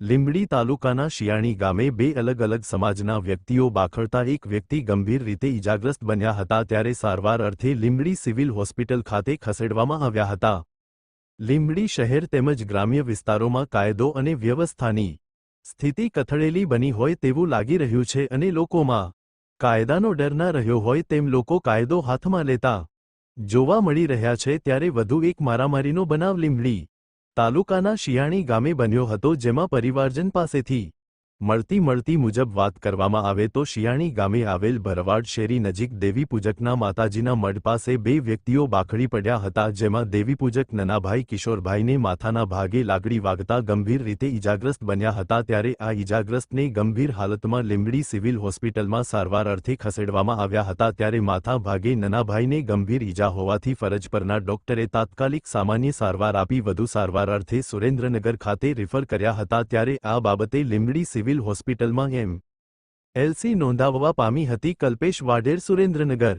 લીંબડી તાલુકાના શિયાણી ગામે બે અલગ અલગ સમાજના વ્યક્તિઓ બાખડતા એક વ્યક્તિ ગંભીર રીતે ઇજાગ્રસ્ત બન્યા હતા ત્યારે સારવાર અર્થે લીંબડી સિવિલ હોસ્પિટલ ખાતે ખસેડવામાં આવ્યા હતા। લીંબડી શહેર તેમજ ગ્રામ્ય વિસ્તારોમાં કાયદો અને વ્યવસ્થાની સ્થિતિ કથળેલી બની હોય તેવું લાગી રહ્યું છે અને લોકોમાં કાયદાનો ડર ન રહ્યો હોય તેમ લોકો કાયદો હાથમાં લેતા જોવા મળી રહ્યા છે। ત્યારે વધુ એક મારામારીનો બનાવ લીંબડી તાલુકાના શિયાણી ગામે બન્યો હતો, જેમાં પરિવારજન પાસેથી મળતી મુજબ વાત કરવામાં આવે તો શિયાણી ગામે આવેલ ભરવાડ શેરી નજીક દેવીપૂજકના માતાજીના મઢ પાસે બે વ્યક્તિઓ બાખડી પડ્યા હતા, જેમાં દેવીપૂજક નનાભાઈ કિશોરભાઈને માથાના ભાગે લાકડી વાગતા ગંભીર રીતે ઇજાગ્રસ્ત બન્યા હતા। ત્યારે આ ઇજાગ્રસ્તને ગંભીર હાલતમાં લીંબડી સિવિલ હોસ્પિટલમાં સારવાર અર્થે ખસેડવામાં આવ્યા હતા। ત્યારે માથા ભાગે નનાભાઈને ગંભીર ઇજા હોવાથી ફરજ પરના ડોક્ટરે તાત્કાલિક સામાન્ય સારવાર આપી વધુ સારવાર અર્થે સુરેન્દ્રનગર ખાતે રિફર કર્યા હતા। ત્યારે આ બાબતે લીંબડી સિવિલ હોસ્પિટલમાં એમ.એલ.સી. નોંધાવવા પામી હતી। કલ્પેશ વાઢેર, સુરેન્દ્રનગર।